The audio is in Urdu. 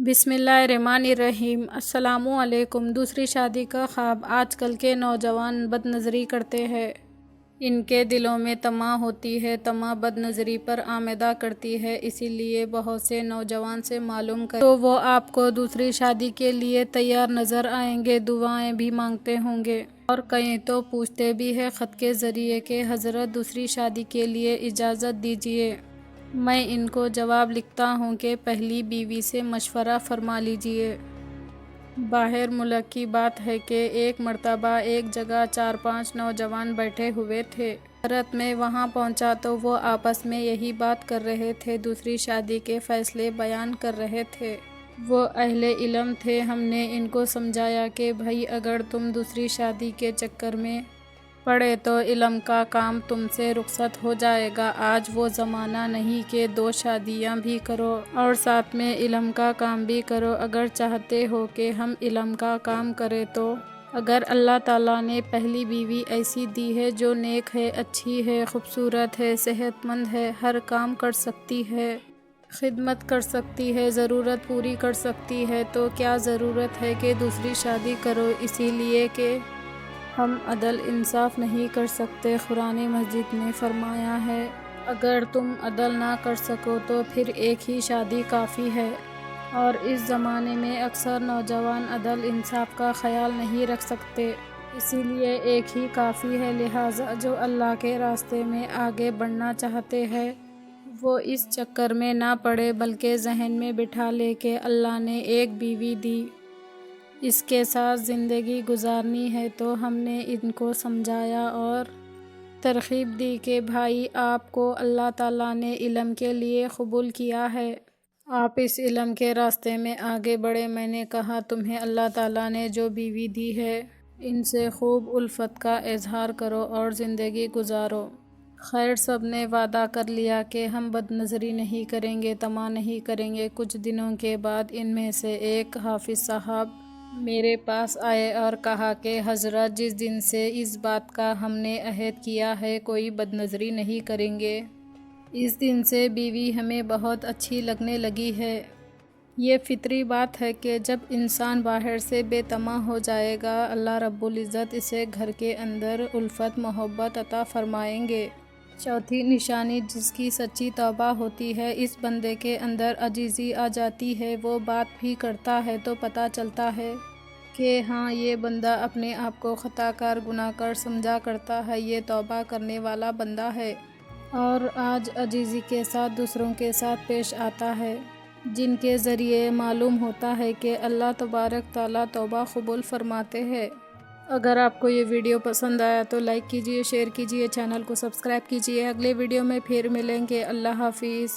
بسم اللہ الرحمن الرحیم۔ السلام علیکم۔ دوسری شادی کا خواب۔ آج کل کے نوجوان بد نظری کرتے ہیں، ان کے دلوں میں طمع ہوتی ہے، طمع بد نظری پر آمادہ کرتی ہے، اسی لیے بہت سے نوجوان سے معلوم کریں تو وہ آپ کو دوسری شادی کے لیے تیار نظر آئیں گے، دعائیں بھی مانگتے ہوں گے، اور کہیں تو پوچھتے بھی ہیں خط کے ذریعے کہ حضرت دوسری شادی کے لیے اجازت دیجیے۔ میں ان کو جواب لکھتا ہوں کہ پہلی بیوی سے مشورہ فرما لیجیے۔ باہر ملک کی بات ہے کہ ایک مرتبہ ایک جگہ 4-5 نوجوان بیٹھے ہوئے تھے۔ حضرت میں وہاں پہنچا تو وہ آپس میں یہی بات کر رہے تھے، دوسری شادی کے فیصلے بیان کر رہے تھے۔ وہ اہل علم تھے، ہم نے ان کو سمجھایا کہ بھائی اگر تم دوسری شادی کے چکر میں پڑے تو علم کا کام تم سے رخصت ہو جائے گا۔ آج وہ زمانہ نہیں کہ 2 شادیاں بھی کرو اور ساتھ میں علم کا کام بھی کرو۔ اگر چاہتے ہو کہ ہم علم کا کام کریں تو اگر اللہ تعالیٰ نے پہلی بیوی ایسی دی ہے جو نیک ہے، اچھی ہے، خوبصورت ہے، صحت مند ہے، ہر کام کر سکتی ہے، خدمت کر سکتی ہے، ضرورت پوری کر سکتی ہے، تو کیا ضرورت ہے کہ دوسری شادی کرو؟ اسی لیے کہ ہم عدل انصاف نہیں کر سکتے۔ قرآن مجید میں فرمایا ہے اگر تم عدل نہ کر سکو تو پھر ایک ہی شادی کافی ہے، اور اس زمانے میں اکثر نوجوان عدل انصاف کا خیال نہیں رکھ سکتے، اسی لیے ایک ہی کافی ہے۔ لہٰذا جو اللہ کے راستے میں آگے بڑھنا چاہتے ہیں وہ اس چکر میں نہ پڑے، بلکہ ذہن میں بٹھا لے کہ اللہ نے ایک بیوی دی، اس کے ساتھ زندگی گزارنی ہے۔ تو ہم نے ان کو سمجھایا اور ترغیب دی کہ بھائی آپ کو اللہ تعالیٰ نے علم کے لیے قبول کیا ہے، آپ اس علم کے راستے میں آگے بڑھیں۔ میں نے کہا تمہیں اللہ تعالیٰ نے جو بیوی دی ہے ان سے خوب الفت کا اظہار کرو اور زندگی گزارو۔ خیر سب نے وعدہ کر لیا کہ ہم بد نظری نہیں کریں گے، طمع نہیں کریں گے۔ کچھ دنوں کے بعد ان میں سے ایک حافظ صاحب میرے پاس آئے اور کہا کہ حضرت جس دن سے اس بات کا ہم نے عہد کیا ہے کوئی بد نظری نہیں کریں گے، اس دن سے بیوی ہمیں بہت اچھی لگنے لگی ہے۔ یہ فطری بات ہے کہ جب انسان باہر سے بے طمع ہو جائے گا، اللہ رب العزت اسے گھر کے اندر الفت محبت عطا فرمائیں گے۔ چوتھی نشانی جس کی سچی توبہ ہوتی ہے، اس بندے کے اندر عاجزی آ جاتی ہے، وہ بات بھی کرتا ہے تو پتہ چلتا ہے کہ ہاں یہ بندہ اپنے آپ کو خطا کار گناہ گار سمجھا کرتا ہے، یہ توبہ کرنے والا بندہ ہے اور آج عاجزی کے ساتھ دوسروں کے ساتھ پیش آتا ہے، جن کے ذریعے معلوم ہوتا ہے کہ اللہ تبارک تعالیٰ توبہ قبول فرماتے ہیں۔ اگر آپ کو یہ ویڈیو پسند آیا تو لائک کیجئے، شیئر کیجئے، چینل کو سبسکرائب کیجئے۔ اگلے ویڈیو میں پھر ملیں گے۔ اللہ حافظ۔